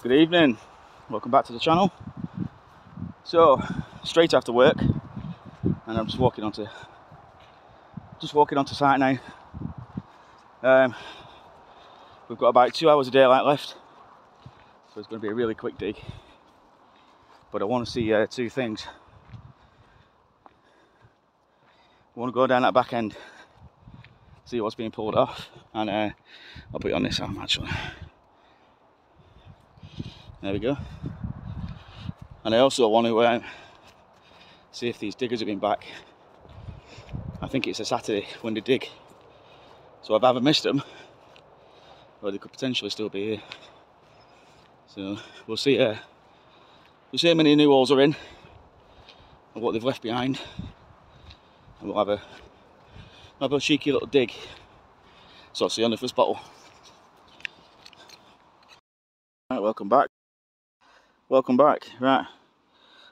Good evening, welcome back to the channel. So, straight after work, and I'm just walking onto site now. We've got about 2 hours of daylight left, so it's going to be a really quick dig. But I want to see two things. I want to go down that back end, see what's being pulled off, and I'll put it on this arm actually. There we go. And I also want to see if these diggers have been back. I think it's a Saturday when they dig, so I've either missed them or they could potentially still be here. So we'll see how many new holes are in and what they've left behind, and we'll have a cheeky little dig. So I'll see you on the first bottle. Right, welcome back. Right,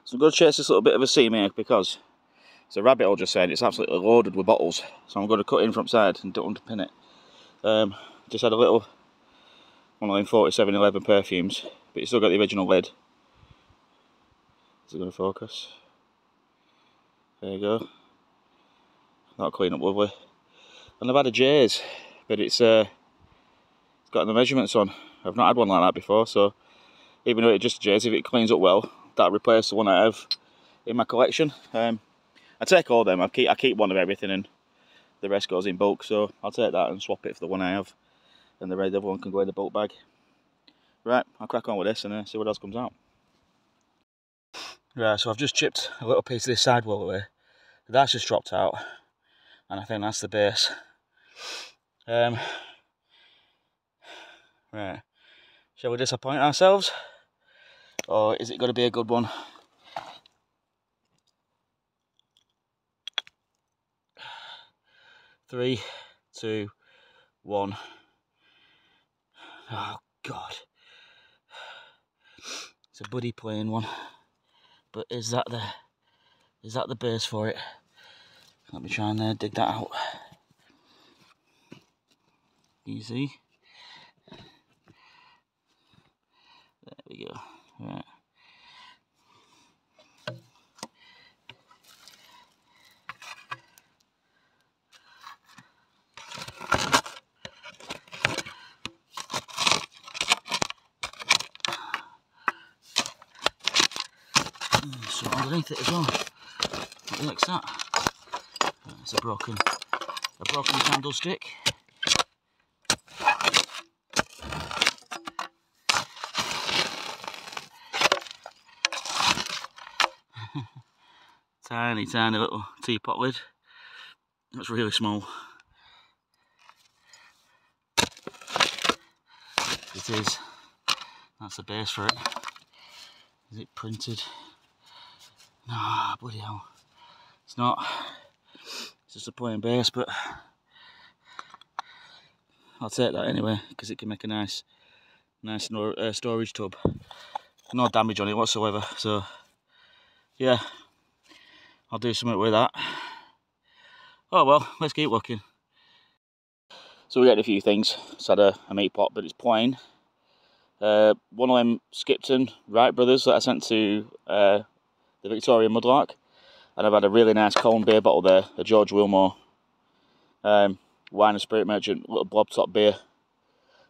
so I'm going to chase this little bit of a seam here because it's a rabbit hole just saying it's absolutely loaded with bottles. So I'm going to cut in from side and don't underpin it. Just had a little one of them 4711 perfumes, but you still got the original lid. Is it going to focus? There you go. That'll clean up lovely. And I've had a J's, but it's got the measurements on. I've not had one like that before, so even though it's just a J's, if it cleans up well, that'll replace the one I have in my collection. I take all of them. I keep one of everything, and the rest goes in bulk. So I'll take that and swap it for the one I have, and the other one can go in the bulk bag. Right, I'll crack on with this and see what else comes out. Right, so I've just chipped a little piece of this sidewall away. That's just dropped out, and I think that's the base. Right, shall we disappoint ourselves, or is it going to be a good one? Three, two, one. Oh God, it's a buddy plain one, but is that the base for it? Let me try and dig that out. Easy. There we go. Right. So underneath it as well. What looks that? It's a broken candlestick. Tiny little teapot lid. That's really small. It is. That's the base for it. Is it printed? No, bloody hell. It's not. It's just a plain base, but I'll take that anyway because it can make a nice storage tub. No damage on it whatsoever. So yeah, I'll do something with that. Oh well, let's keep looking. So we got a few things. It's had a meat pot, but it's plain. One of them Skipton Wright brothers that I sent to the Victoria Mudlark, and I've had a really nice Colne beer bottle there, a George Wilmore wine and spirit merchant little blob top beer,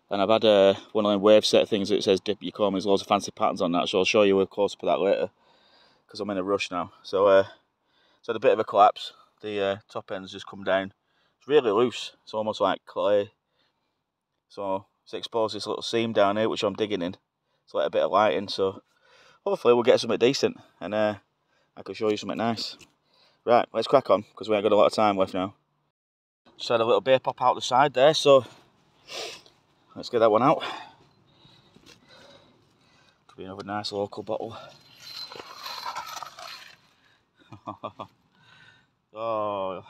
and I've had one of them wave set things that says dip your comb. There's loads of fancy patterns on that, so I'll show you a close up of that later because I'm in a rush now. So it's had a bit of a collapse. The top end's just come down. It's really loose. It's almost like clay. So it's exposed this little seam down here, which I'm digging in. It's like a bit of lighting. So hopefully we'll get something decent, and I can show you something nice. Right, let's crack on because we ain't got a lot of time left now. Just had a little beer pop out the side there, so let's get that one out. Could be another nice local bottle. Oh.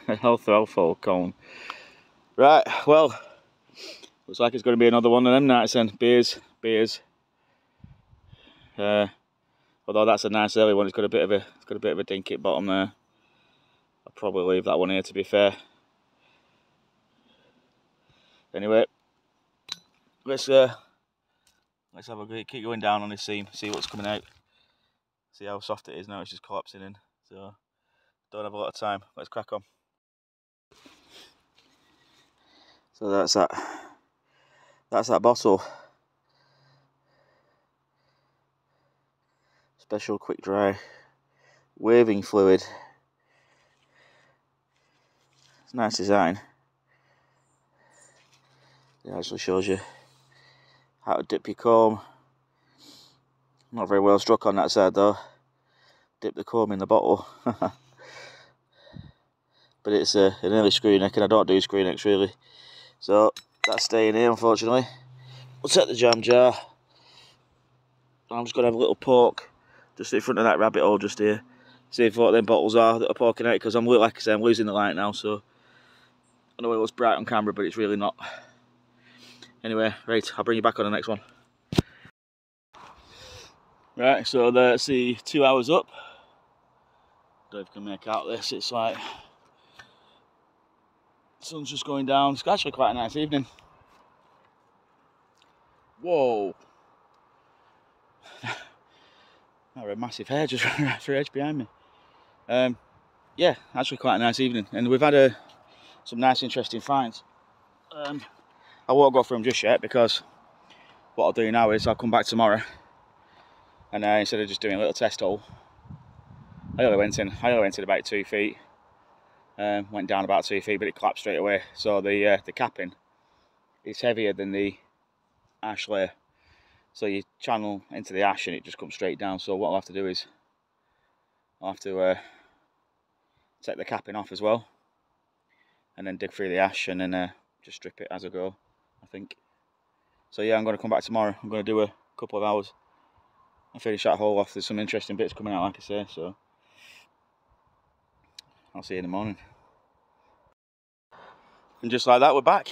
Alfalfa Colne. Right, well, looks like it's going to be another one of them nights then. Beers. Although that's a nice early one. It's got a bit of a dinky bottom there. I'll probably leave that one here, to be fair. Anyway, let's have a great keep going down on this seam, see what's coming out, see how soft it is now. It's just collapsing in, so don't have a lot of time. Let's crack on. So that's that bottle. Special quick dry waving fluid. It's a nice design. It actually shows you how to dip your comb. Not very well struck on that side though. Dip the comb in the bottle. But it's an early screw neck, and I don't do screw necks really. So that's staying here, unfortunately. We'll set the jam jar. I'm just going to have a little poke just in front of that rabbit hole just here. See if what them bottles are that are poking out, because like I say, I'm losing the light now, so I know it looks bright on camera, but it's really not. Anyway, right, I'll bring you back on the next one. Right, so that's the 2 hours up. Don't know if you can make out this, it's like the sun's just going down. It's actually quite a nice evening. Whoa. Not a massive hair just right through the edge behind me. Yeah, actually quite a nice evening, and we've had some nice interesting finds. I won't go through them just yet, because what I'll do now is I'll come back tomorrow, and instead of just doing a little test hole, I only went in about 2 feet. Went down about 2 feet, but it collapsed straight away. So the capping is heavier than the ash layer. So you channel into the ash and it just comes straight down. So what I'll have to do is I'll have to take the capping off as well, and then dig through the ash and then just strip it as I go, I think. So yeah, I'm going to come back tomorrow. I'm going to do a couple of hours and finish that hole off. There's some interesting bits coming out, like I say, so I'll see you in the morning. And just like that, we're back.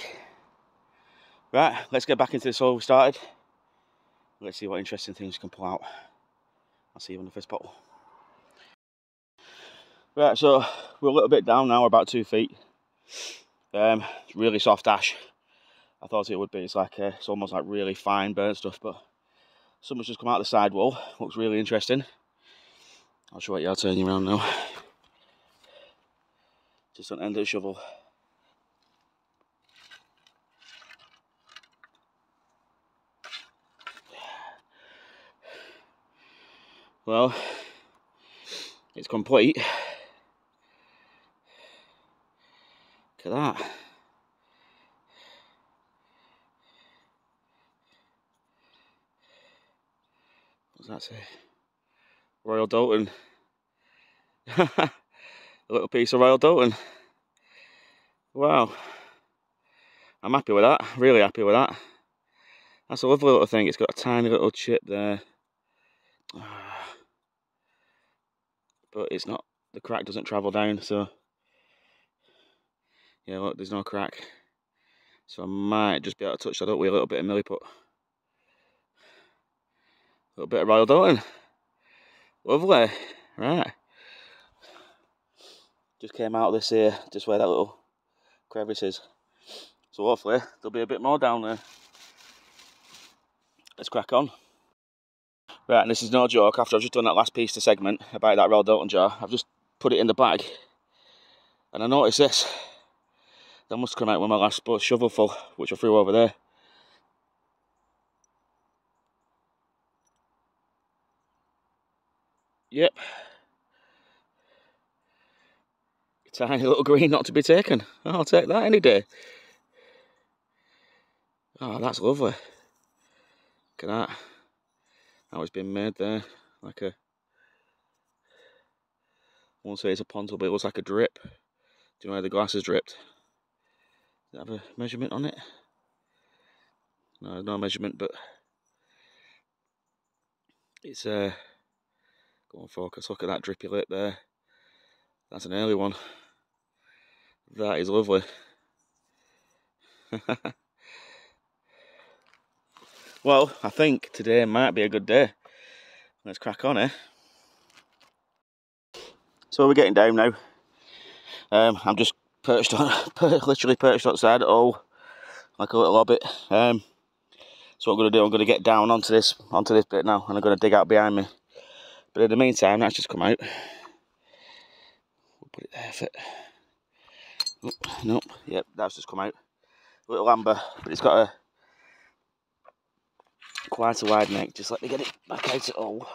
Right, let's get back into this hole we started. Let's see what interesting things we can pull out. I'll see you on the first bottle. Right, so we're a little bit down now, we're about 2 feet. It's really soft ash. I thought it would be. It's like it's almost like really fine burnt stuff, but something's just come out of the side wall. Looks really interesting. I'll show you. I'll turn you around now. Just on the end of the shovel. Well, it's complete. Look at that. What does that say? Royal Doulton. A little piece of Royal Doulton. Wow. I'm happy with that. Really happy with that. That's a lovely little thing. It's got a tiny little chip there. But it's not, the crack doesn't travel down, so yeah, look, there's no crack. So I might just be able to touch that up with a little bit of milliput. A little bit of Royal Doulton. Lovely. Right. Just came out of this here, just where that little crevice is. So hopefully there'll be a bit more down there. Let's crack on. Right, and this is no joke, after I've just done that last piece to segment about that Royal Doulton jar, I've just put it in the bag, and I noticed this. That must come out with my last shovelful, which I threw over there. Yep. Tiny little green not to be taken. I'll take that any day. Oh, that's lovely. Look at that. How it's been made there. Like a, I won't say it's a pontal, but it looks like a drip. Do you know where the glass is dripped? Does it have a measurement on it? No, no measurement, but it's go on, focus. Look at that drippy lip there. That's an early one. That is lovely. Well, I think today might be a good day. Let's crack on, eh? So we're getting down now. I'm just perched on, literally perched outside. Oh, like a little hobbit. So what I'm going to do, I'm going to get down onto this bit now, and I'm going to dig out behind me. But in the meantime, that's just come out. We'll put it there. Nope. Yep, that's just come out. A little amber, but it's got quite a wide neck. Just let me get it back out at all.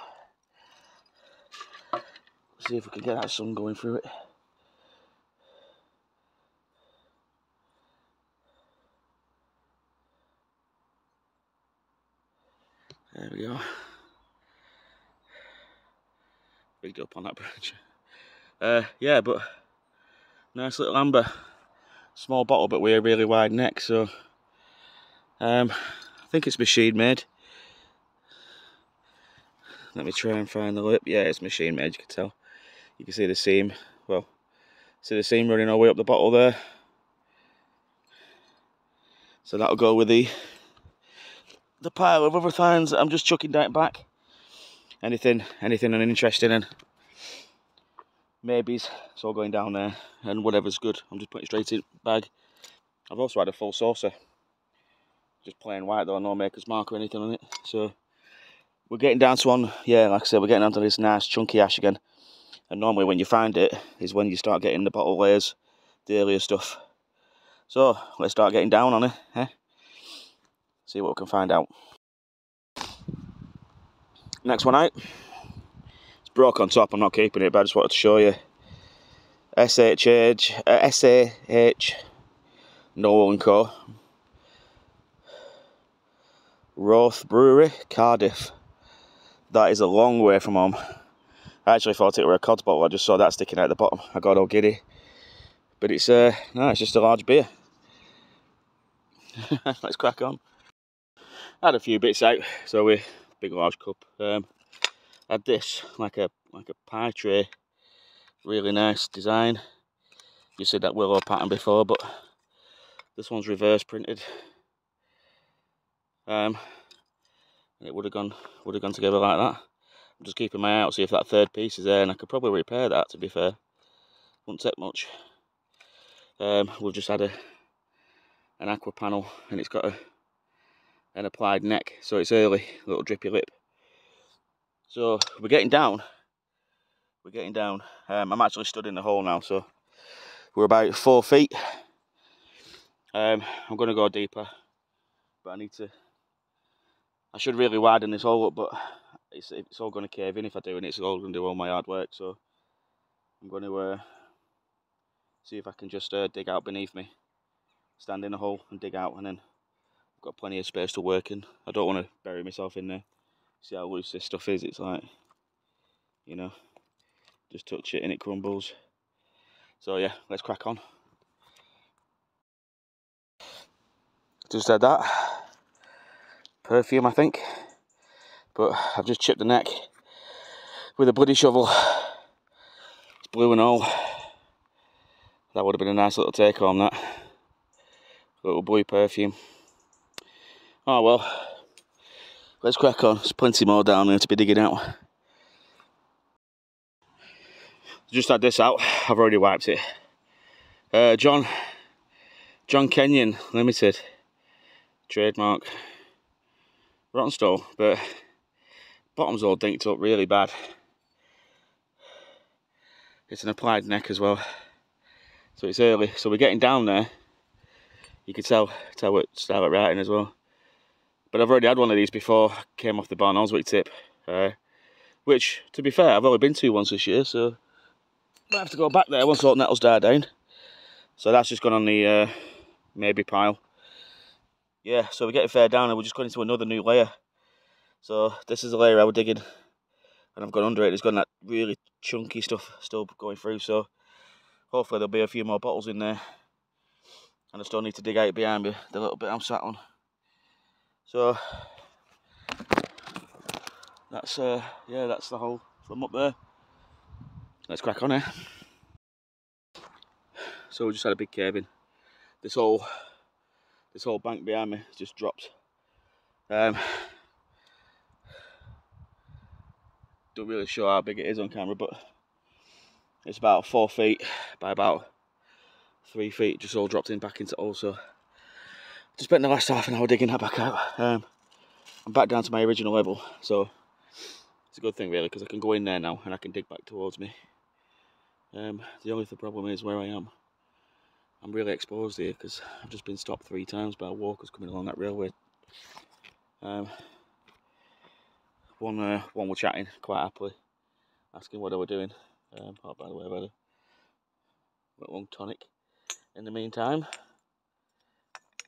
See if we can get that sun going through it. There we go. Bigged up on that branch. Yeah, but nice little amber. Small bottle, but with a really wide neck. So I think it's machine made. Let me try and find the lip. Yeah, it's machine made. You can tell. You can see the seam. Well, see the seam running all the way up the bottle there. So that'll go with the pile of other finds that I'm just chucking down back. Anything uninteresting and maybes, it's all going down there, and whatever's good, I'm just putting it straight in the bag. I've also had a full saucer, just plain white though, no maker's mark or anything on it. So we're getting down to one, yeah, like I said, we're getting down to this nice chunky ash again. And normally when you find it is when you start getting the bottle layers, the earlier stuff. So let's start getting down on it, eh? See what we can find out. Next one out. It's broke on top, I'm not keeping it, but I just wanted to show you. SAH Noel & Co. Roth Brewery, Cardiff. That is a long way from home. I actually thought it were a cod bottle, I just saw that sticking out the bottom. I got all giddy. But it's, no, it's just a large beer. Let's crack on. I had a few bits out, so we big large cup. Had this, like a pie tray. Really nice design. You said that willow pattern before, but this one's reverse printed. It would have gone together like that. I'm just keeping my eye out, see if that third piece is there, and I could probably repair that, to be fair. Wouldn't take much. We've just had an aqua panel, and it's got an applied neck, so it's early, a little drippy lip. So we're getting down. I'm actually stood in the hole now, so we're about 4 feet. I'm going to go deeper, but I should really widen this hole up, but it's all going to cave in if I do, and it's all going to do all my hard work. So I'm going to see if I can just dig out beneath me, stand in the hole and dig out, and then I've got plenty of space to work in. I don't want to bury myself in there. See how loose this stuff is? It's like, you know, just touch it and it crumbles. So yeah, let's crack on. Just had that perfume, I think, but I've just chipped the neck with a bloody shovel. It's blue and all. That would have been a nice little take home, that little blue perfume. Oh well, let's crack on. There's plenty more down there to be digging out. Just had this out. I've already wiped it. John Kenyon Limited, trademark. Rotten stove, but bottom's all dinked up really bad. It's an applied neck as well, so it's early. So we're getting down there. You can tell it's started writing as well. But I've already had one of these before. Came off the Barn Oswick tip, which, to be fair, I've only been to once this year, so I have to go back there once all nettles die down. So that's just gone on the maybe pile. Yeah, so we're getting fair down and we're just going into another new layer. So this is the layer I was digging, and I've gone under it. There's got that really chunky stuff still going through, so hopefully there'll be a few more bottles in there. And I still need to dig out behind me, the little bit I'm sat on. So that's yeah, that's the hole from up there. Let's crack on here. So we just had a big cave in. This whole bank behind me just dropped. Don't really show how big it is on camera, but it's about 4 feet by about 3 feet, just all dropped in back into hole. So Just spent the last half an hour digging that back out. I'm back down to my original level, so it's a good thing really, because I can go in there now and I can dig back towards me. The only problem is where I am. I'm really exposed here because I've just been stopped 3 times by walkers coming along that railway. One were chatting quite happily, asking what they were doing. Oh, by the way, I've had a long tonic in the meantime.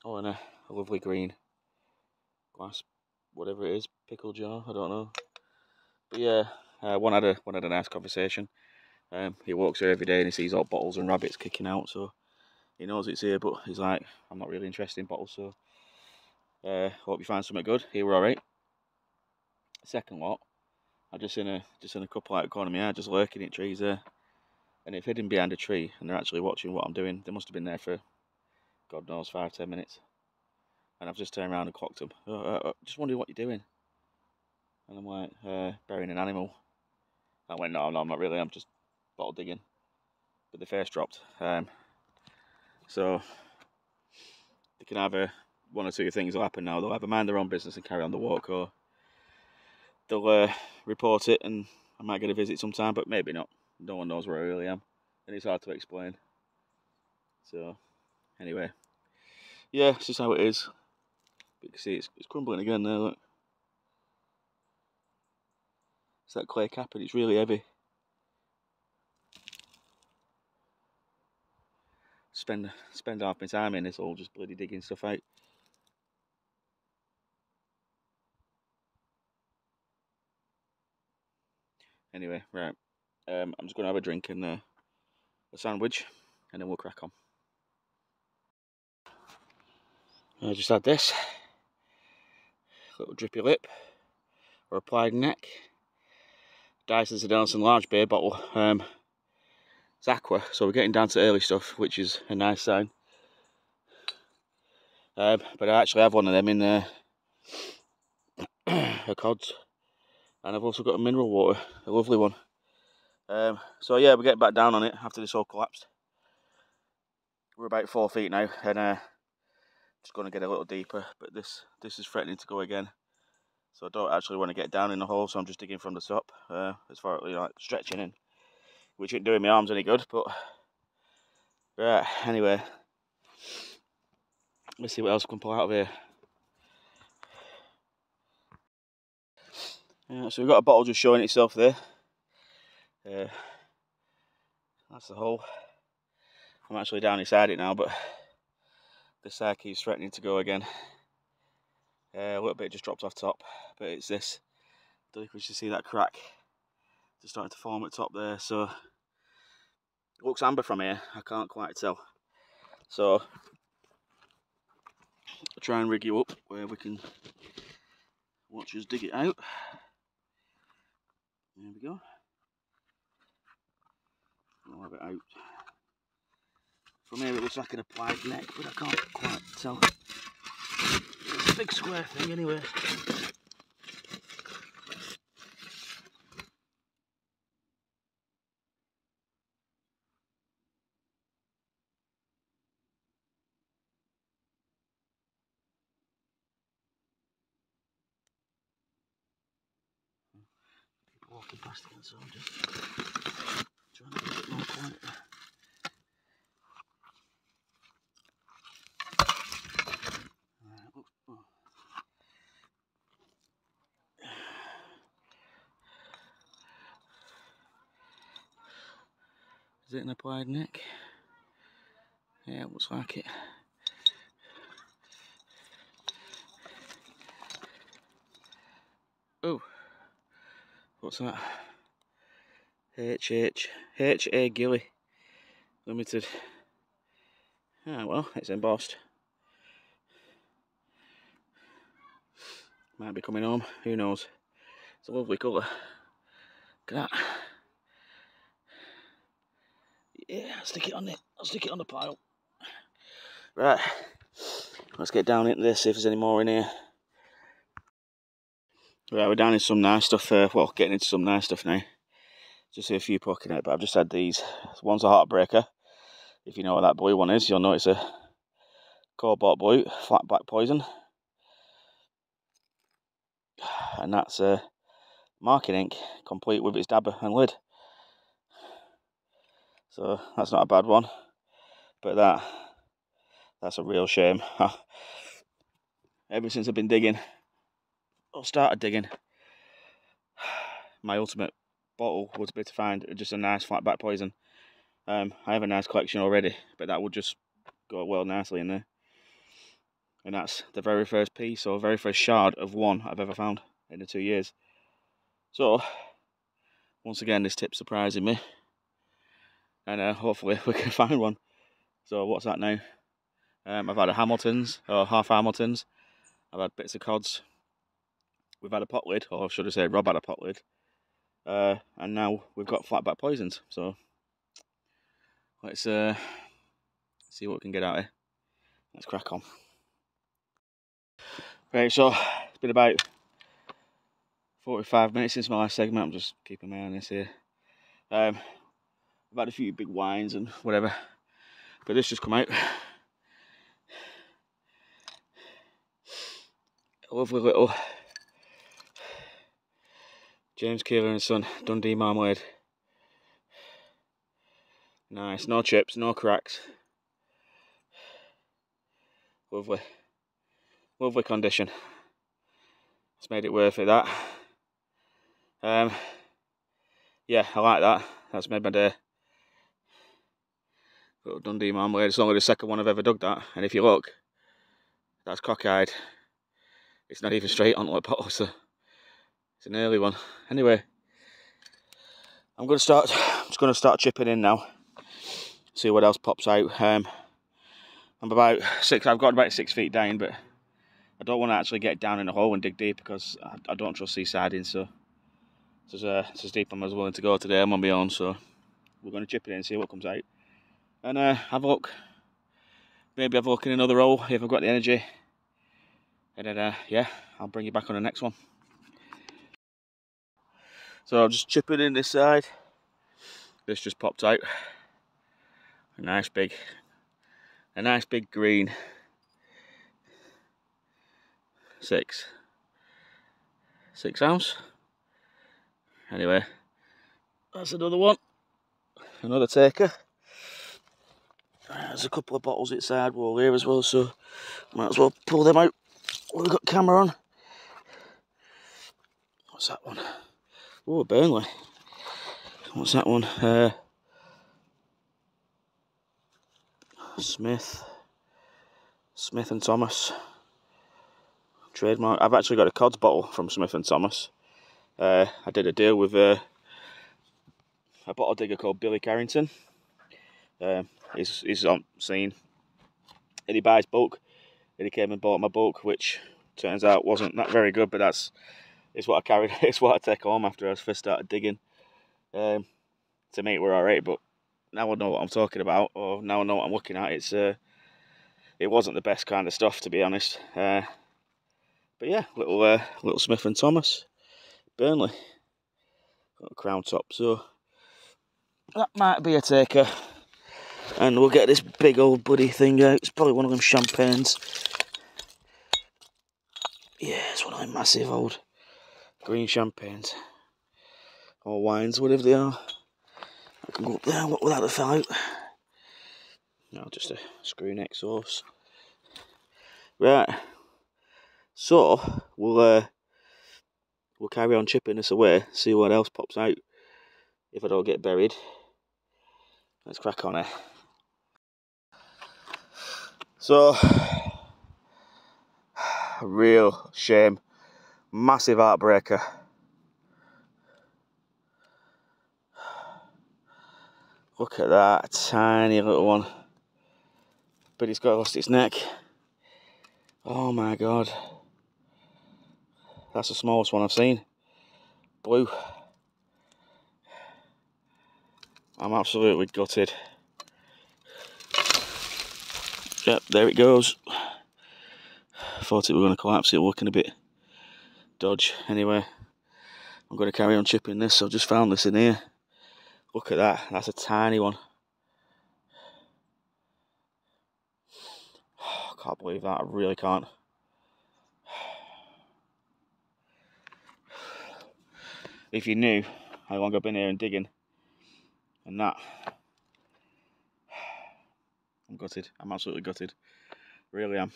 Oh, and a lovely green glass, whatever it is, pickle jar, I don't know. But yeah, one had a nice conversation. He walks here every day and he sees all bottles and rabbits kicking out, so he knows it's here, but he's like, I'm not really interested in bottles, so hope you find something good. Here we're alright. Second lot, I just in a couple out of the corner of my eye, just lurking in trees there. And if hidden behind a tree and they're actually watching what I'm doing, they must have been there for, God knows, 5-10 minutes. And I've just turned around and clocked them. Just wondering what you're doing. And I'm like, burying an animal. I went, no, I'm not really, I'm just bottle digging. But the face dropped. So they can either, one or two things will happen now. They'll either mind their own business and carry on the walk, or they'll report it and I might get a visit sometime, but maybe not. No one knows where I really am, and it's hard to explain. So, anyway, yeah, it's just how it is. But you can see it's crumbling again there, look. It's that clay cap and it's really heavy. Spend half my time in this hole just bloody digging stuff out. Anyway, right. I'm just going to have a drink and a sandwich, and then we'll crack on. I just had this little drippy lip or applied neck. Dyson's a Doulton large beer bottle. It's aqua, so we're getting down to early stuff, which is a nice sign. But I actually have one of them in a cods, and I've also got a mineral water, a lovely one. So yeah, we're getting back down on it after this all collapsed. We're about 4 feet now, and just going to get a little deeper, but this is threatening to go again. So I don't actually want to get down in the hole, so I'm just digging from the top, as far as like stretching in, which ain't doing my arms any good. But right, anyway, let's see what else we can pull out of here. So we've got a bottle just showing itself there. That's the hole. I'm actually down inside it now, but this side keeps threatening to go again. A little bit just dropped off top, but it's this. I don't know if you see that crack just starting to form at the top there, so it looks amber from here, I can't quite tell. So I'll try and rig you up where we can watch us dig it out. There we go. I'll have it out. From here it looks like an applied neck, but I can't quite tell. It's a big square thing anyway. People walking past again, so I'm just trying to be a bit more quiet. Is it an applied neck? Yeah, it looks like it. Oh, what's that? H.A. Gilly Limited. Ah, well, it's embossed. Might be coming home, who knows. It's a lovely colour. Look at that. Yeah, I'll stick it on the pile. Right, let's get down into this, see if there's any more in here. Right, we're down in some nice stuff, well, getting into some nice stuff now. Just see a few poking out, but I've just had these. One's a heartbreaker. If you know what that blue one is, you'll know it's a cobalt blue, flat black poison, and that's marking ink, complete with its dabber and lid. So that's not a bad one, but that's a real shame. Ever since I've been digging, or started digging, my ultimate bottle would be to find just a nice flat back poison. I have a nice collection already, but that would just go well nicely in there. And that's the very first piece or very first shard of one I've ever found in the 2 years. So once again, this tip's surprising me, and hopefully we can find one. So what's that now? I've had a Hamilton's, or half Hamilton's. I've had bits of cods. We've had a pot lid, or should I say Rob had a pot lid. And now we've got flatback poisons. So let's see what we can get out of here. Let's crack on. Right, so it's been about 45 minutes since my last segment. I'm just keeping my eye on this here. I've had a few big wines and whatever, but this just come out. A lovely little James Keeler and Son Dundee marmalade. Nice, no chips, no cracks. Lovely, lovely condition. It's made it worth it, that. Yeah, I like that. That's made my day. Little Dundee marmalade. It's only the second one I've ever dug that, and if you look, that's cockeyed. It's not even straight onto the bottle, so it's an early one. Anyway, I'm just going to start chipping in now. See what else pops out. I'm about 6. I've got about 6 feet down, but I don't want to actually get down in a hole and dig deep because I don't trust these sardines. So it's as deep as I'm willing to go today. I'm on my own, so we're going to chip it in and see what comes out, and have a look. Maybe have a look in another hole if I've got the energy. And then, yeah, I'll bring you back on the next one. So I'll just chip it in this side. This just popped out. A nice big green 6 ounce. Anyway, that's another one. Another taker. There's a couple of bottles inside wall here as well, so might as well pull them out. We've got camera on. What's that one? Oh, Burnley. What's that one? Smith and Thomas. Trademark. I've actually got a Cods bottle from Smith and Thomas. I did a deal with a bottle digger called Billy Carrington. He's on scene, and he buys bulk. And he came and bought my bulk, which turns out wasn't that very good, but it's what I carried. It's what I take home after I first started digging. To me, it were alright, but now I know what I'm talking about, or now I know what I'm looking at. It wasn't the best kind of stuff, to be honest. But yeah, little Smith and Thomas, Burnley, got a crown top, so that might be a taker. And we'll get this big old buddy thing out. It's probably one of them champagnes. Yeah, it's one of them massive old green champagnes. Or wines, whatever they are. I can go up there and look without the fell out. No, just a screw neck sauce. Right. So, we'll carry on chipping this away, see what else pops out. If I don't get buried. Let's crack on it. So, real shame, massive heartbreaker. Look at that tiny little one, but it's got lost its neck. Oh my god, that's the smallest one I've seen. Blue. I'm absolutely gutted. Yep, there it goes. Thought it were going to collapse, it looking a bit dodge. Anyway, I'm going to carry on chipping this. I've just found this in here. Look at that, that's a tiny one. Oh can't believe that, I really can't. If you knew how long I've been here and digging and that, I'm gutted. I'm absolutely gutted. Really am.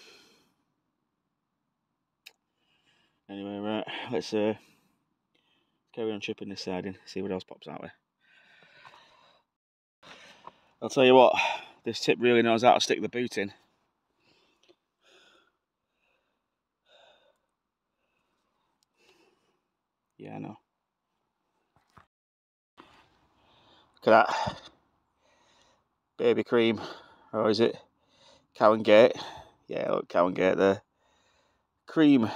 Anyway, right, let's carry on chipping this side in, see what else pops out there. I'll tell you what, this tip really knows how to stick the boot in. Yeah, I know. Look at that. Baby cream, or is it Cow and Gate? Yeah, look, Cow and Gate there. Cream.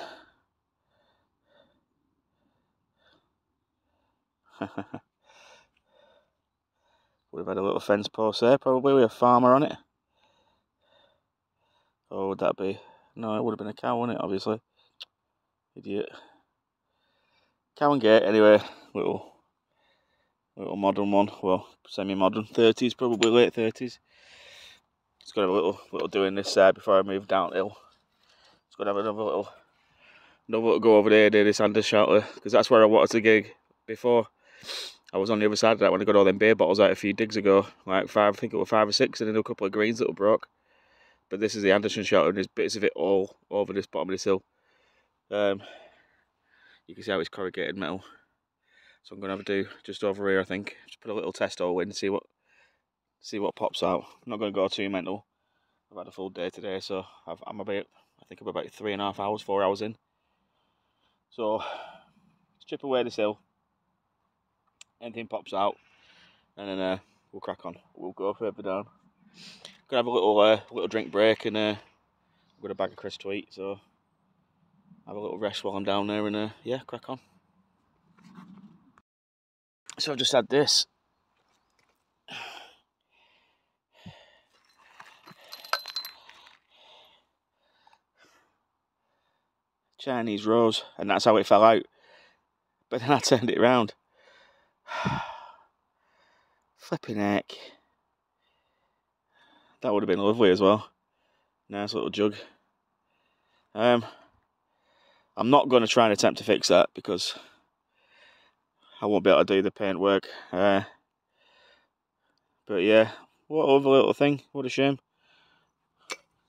Would have had a little fence post there, probably, with a farmer on it. Or would that be? No, it would have been a cow, wouldn't it, obviously. Idiot. Cow and Gate, anyway. Little modern one. Well, semi-modern. 30s, probably late 30s. It's got to have a little doing this side before I move downhill. It's got to have another little go over there, do this Anders shelter, because that's where I wanted to gig before. I was on the other side of that when I got all them beer bottles out a few digs ago, like 5, I think it was 5 or 6, and then a couple of greens that were broke. But this is the Anderson shelter, and there's bits of it all over this bottom of this hill. You can see how it's corrugated metal. So I'm gonna have to do just over here, I think. Just put a little test hole in, see what pops out. I'm not gonna go too mental. I've had a full day today, so I think I'm about 3.5 hours, 4 hours in. So let's chip away this hill. Anything pops out, and then we'll crack on. We'll go further down. Gonna have a little drink break, and I've got a bag of crisps to eat, so have a little rest while I'm down there, and yeah, crack on. So I've just had this. Chinese rose, and that's how it fell out. But then I turned it around. Flipping heck. That would have been lovely as well. Nice little jug. I'm not going to try and attempt to fix that because I won't be able to do the paint work. But yeah, what a lovely little thing. What a shame.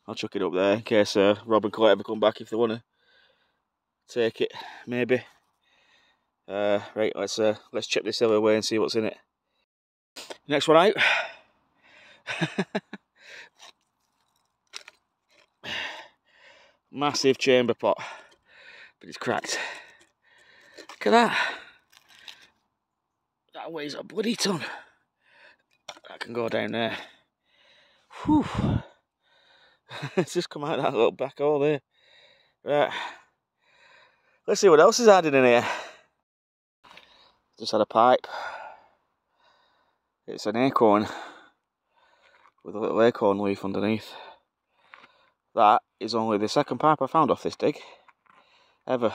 I'll chuck it up there in case Rob and Colette ever come back if they want to take it, maybe. Right, let's chip this hill away and see what's in it. Next one out. Massive chamber pot, but it's cracked. Look at that. That weighs a bloody ton. That can go down there. Whew. It's just come out of that little back hole there. Right. Let's see what else is added in here. Just had a pipe. It's an acorn with a little acorn leaf underneath. That is only the second pipe I found off this dig ever.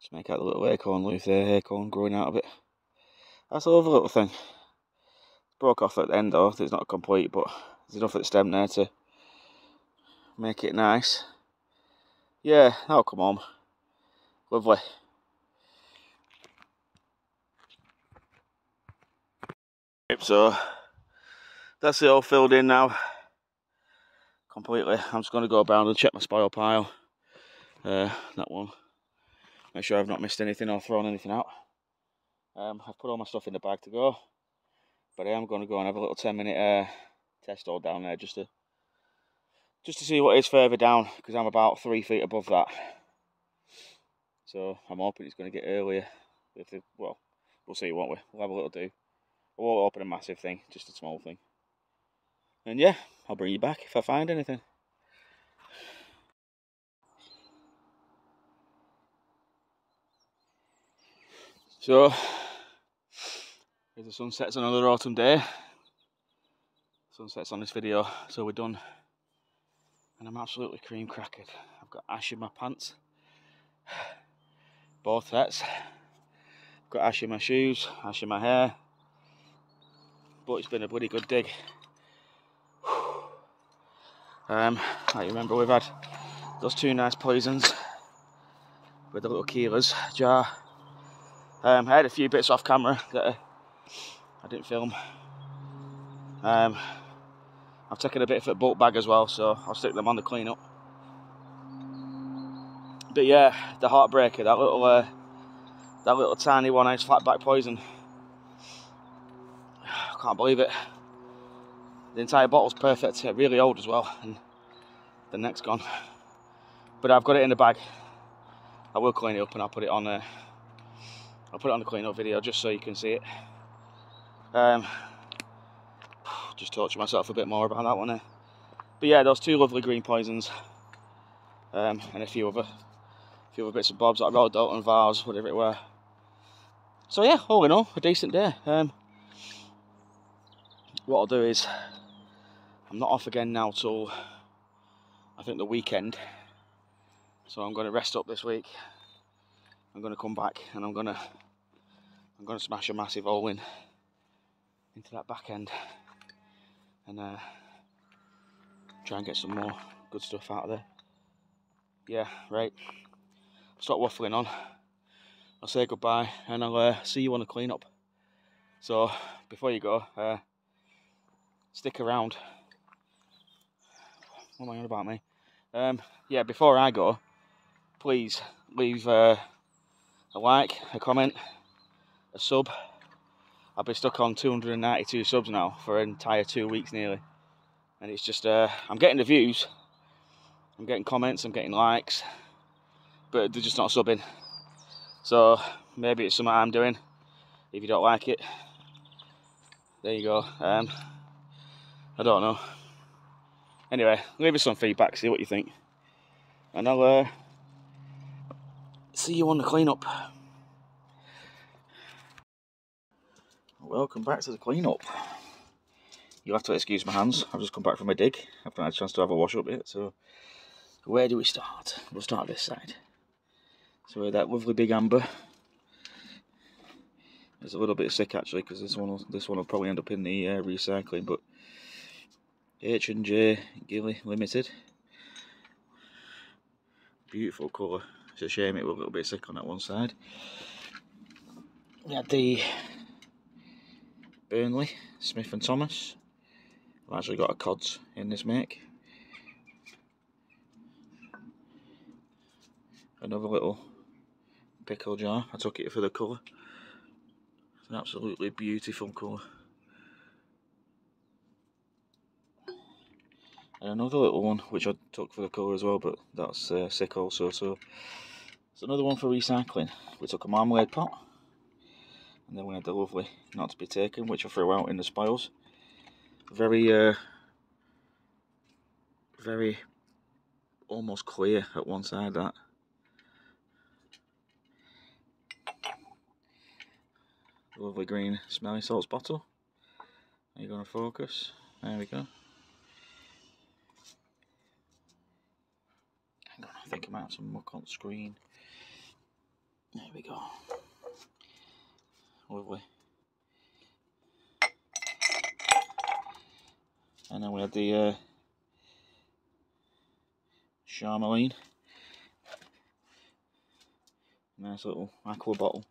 Just make out the little acorn leaf there, acorn growing out of it. That's a lovely little thing. Broke off at the end though, it's not complete, but there's enough at the stem there to make it nice. Yeah, that'll come home. Lovely. So that's it all filled in now. Completely. I'm just going to go around and check my spoil pile. That one. Make sure I've not missed anything or thrown anything out. I've put all my stuff in the bag to go. But I am going to go and have a little 10-minute test hole down there just to see what is further down, because I'm about 3 feet above that. So I'm hoping it's going to get earlier. Well, we'll see, won't we? We'll have a little do. I won't open a massive thing, just a small thing. And yeah, I'll bring you back if I find anything. So, as the sun sets on another autumn day. Sunset's on this video, so we're done. And I'm absolutely cream crackered. I've got ash in my pants. Both sets. I've got ash in my shoes, ash in my hair. But it's been a bloody good dig. I remember we've had those 2 nice poisons with the little keelers jar. I had a few bits off camera that I didn't film. I've taken a bit of a bulk bag as well, so I'll stick them on the cleanup. But yeah, the heartbreaker, that little tiny one-eyed flatback poison. I can't believe it. The entire bottle's perfect, really old as well, and the neck's gone. But I've got it in the bag. I will clean it up and I'll put it on the clean-up video just so you can see it. Just torture myself a bit more about that one there. But yeah, those 2 lovely green poisons, and a few other bits and bobs like raw Doulton vase, whatever it were. So yeah, all in all, a decent day. What I'll do is, I'm not off again now till I think the weekend. So I'm going to rest up this week. I'm going to come back and I'm going to smash a massive hole into that back end and try and get some more good stuff out of there. Yeah, right. Stop waffling on. I'll say goodbye and I'll see you on the cleanup. So before you go, stick around. What am I on about, me? Yeah, before I go, please leave a like, a comment, a sub. I've been stuck on 292 subs now for an entire 2 weeks nearly, and it's just I'm getting the views, I'm getting comments, I'm getting likes, but they're just not subbing. So maybe it's something I'm doing. If you don't like it, there you go. I don't know. Anyway, leave us some feedback, see what you think, and I'll see you on the cleanup. Welcome back to the cleanup. You'll have to excuse my hands. I've just come back from a dig. I've not had a chance to have a wash up yet. So where do we start? We'll start this side. So with that lovely big amber. It's a little bit sick actually because this one will probably end up in the recycling. But H&J Gilly Limited. Beautiful colour. It's a shame it was a little bit sick on that one side. We had the Burnley Smith and Thomas. I've actually got a cods in this make. Another little pickle jar. I took it for the colour. It's an absolutely beautiful colour. And another little one which I took for the colour as well, but that's sick also. So it's another one for recycling. We took a marmalade pot, and then we had the lovely not to be taken, which I threw out in the spoils. Very very almost clear at one side, that. Lovely green smelling salts bottle. Are you going to focus? There we go. Hang on, I think I might have some muck on screen. There we go. Lovely. And then we had the Charmaline. Nice little aqua bottle.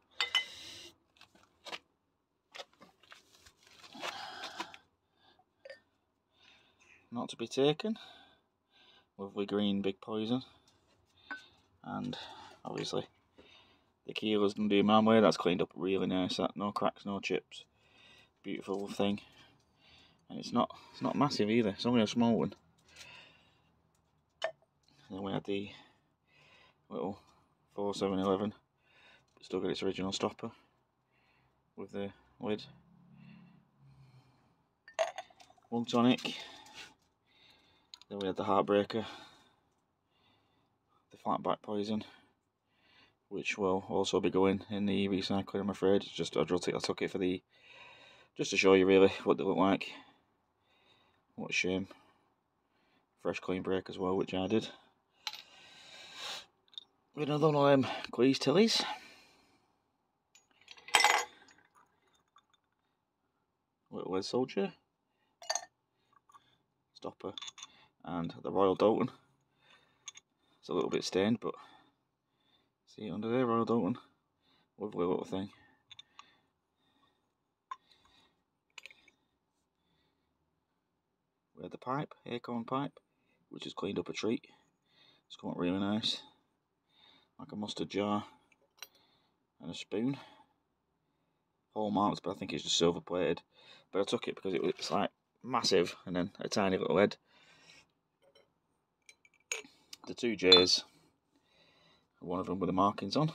Not to be taken. Lovely green big poison. And obviously the keelers done do marmalade. That's cleaned up really nice. That no cracks, no chips. Beautiful thing. And it's not massive either. It's only a small one. And then we had the little 4711. Still got its original stopper with the lid. One tonic. Then we had the heartbreaker, the flatback poison, which will also be going in the recycling, I'm afraid. It's just I took it for the just to show you really what they look like. What a shame. Fresh clean break as well, which I did. With another one of them Cleese Tillies. Little lead soldier. Stopper. and the Royal Doulton. It's a little bit stained, but see it under there, Royal Doulton. Lovely little thing. We had the pipe, acorn pipe, which has cleaned up a treat. It's come out really nice. Like a mustard jar and a spoon. Hallmarked, but I think it's just silver plated. But I took it because it's like massive and then a tiny little head. The 2 J's, one of them with the markings on.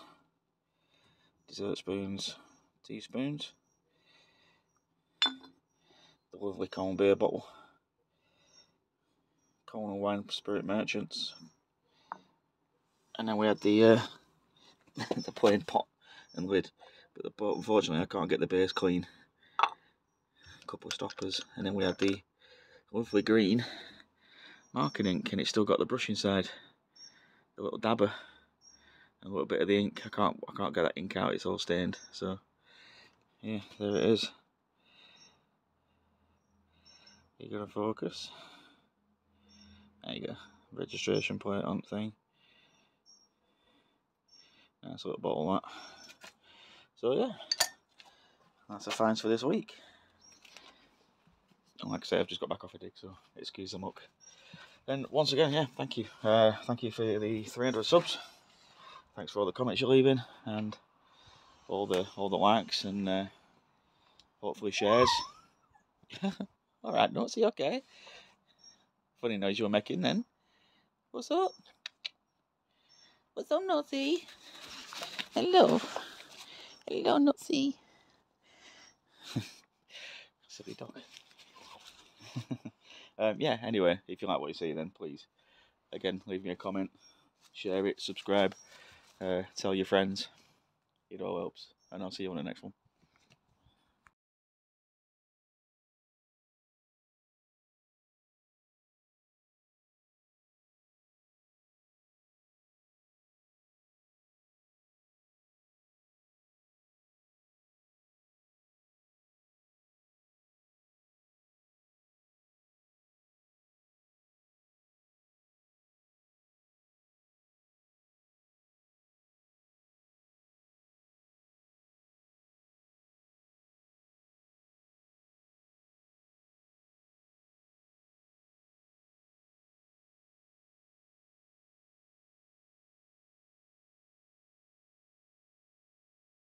Dessert spoons, teaspoons. The lovely Colne beer bottle. Colne and Wine Spirit Merchants. And then we had the the plain pot and lid, but unfortunately I can't get the base clean. A couple of stoppers, and then we had the lovely green marking ink, and it's still got the brush inside, the little dabber, and a little bit of the ink. I can't get that ink out; it's all stained. So yeah, there it is. You got to focus. There you go. Registration plate on thing. Nice little bottle of that. So yeah, that's the finds for this week. And like I say, I've just got back off a dig, so excuse the muck. And once again, yeah, thank you. Thank you for the 300 subs. Thanks for all the comments you're leaving and all the likes and hopefully shares. All right, Nutsy, okay. Funny noise you were making then. What's up? What's up, Nutsy? Hello. Hello, Nutsy. Silly dog. Yeah, anyway, if you like what you see, then please, again, leave me a comment, share it, subscribe, tell your friends. It all helps. And I'll see you on the next one.